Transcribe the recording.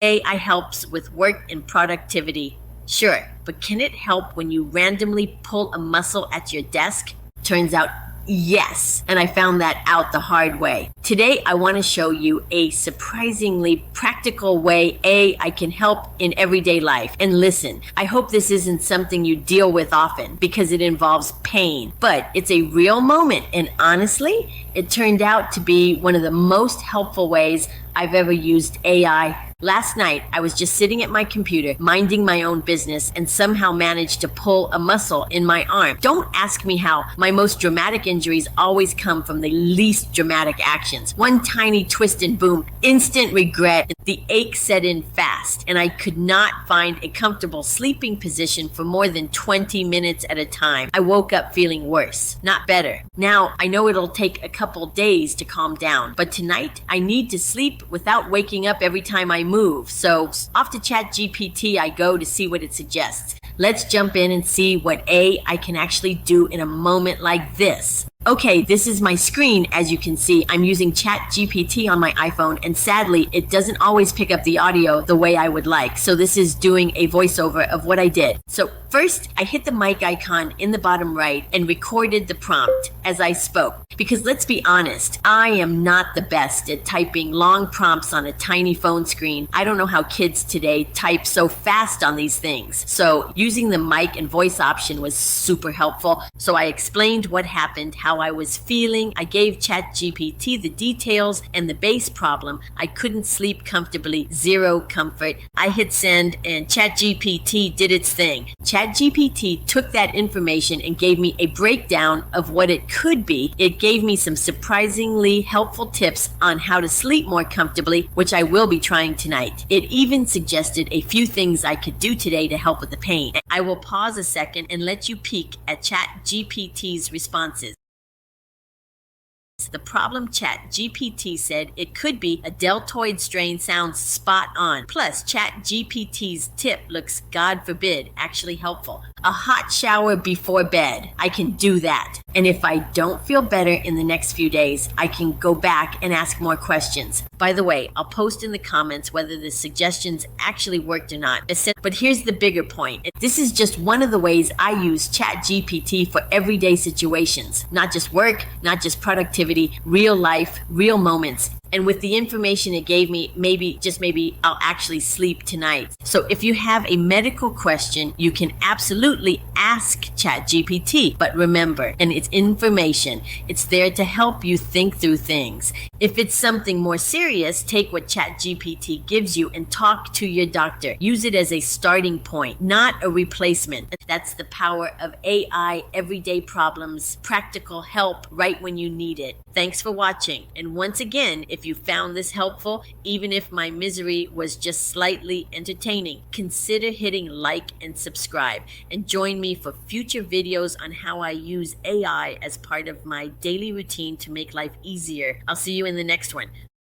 AI helps with work and productivity. Sure, but can it help when you randomly pull a muscle at your desk? Turns out, yes, and I found that out the hard way. Today, I want to show you a surprisingly practical way AI can help in everyday life. And listen, I hope this isn't something you deal with often because it involves pain, but it's a real moment, and honestly, it turned out to be one of the most helpful ways I've ever used AI. Last night, I was just sitting at my computer, minding my own business, and somehow managed to pull a muscle in my arm. Don't ask me how. My most dramatic injuries always come from the least dramatic actions. One tiny twist and boom, instant regret. The ache set in fast, and I could not find a comfortable sleeping position for more than 20 minutes at a time. I woke up feeling worse, not better. Now, I know it'll take a couple days to calm down, but tonight, I need to sleep without waking up every time I move. So off to ChatGPT I go to see what it suggests. Let's jump in and see what AI can actually do in a moment like this. Okay, this is my screen. As you can see, I'm using ChatGPT on my iPhone, and sadly, it doesn't always pick up the audio the way I would like. So this is doing a voiceover of what I did. So first, I hit the mic icon in the bottom right and recorded the prompt as I spoke. Because let's be honest, I am not the best at typing long prompts on a tiny phone screen. I don't know how kids today type so fast on these things. So using the mic and voice option was super helpful. So I explained what happened, how I was feeling. I gave ChatGPT the details and the base problem. I couldn't sleep comfortably, zero comfort. I hit send and ChatGPT did its thing. ChatGPT took that information and gave me a breakdown of what it could be. It gave me some surprisingly helpful tips on how to sleep more comfortably, which I will be trying tonight. It even suggested a few things I could do today to help with the pain. I will pause a second and let you peek at ChatGPT's responses. The problem ChatGPT said it could be a deltoid strain sounds spot on. Plus, ChatGPT's tip looks, God forbid, actually helpful. A hot shower before bed. I can do that. And if I don't feel better in the next few days, I can go back and ask more questions. By the way, I'll post in the comments whether the suggestions actually worked or not. But here's the bigger point. This is just one of the ways I use ChatGPT for everyday situations. Not just work, not just productivity, real life, real moments. And with the information it gave me, maybe, just maybe, I'll actually sleep tonight. So if you have a medical question, you can absolutely ask ChatGPT. But remember, and it's information. It's there to help you think through things. If it's something more serious, take what ChatGPT gives you and talk to your doctor. Use it as a starting point, not a replacement. That's the power of AI, everyday problems, practical help right when you need it. Thanks for watching. And once again, if you found this helpful, even if my misery was just slightly entertaining, consider hitting like and subscribe. And join me for future videos on how I use AI as part of my daily routine to make life easier. I'll see you in the next one.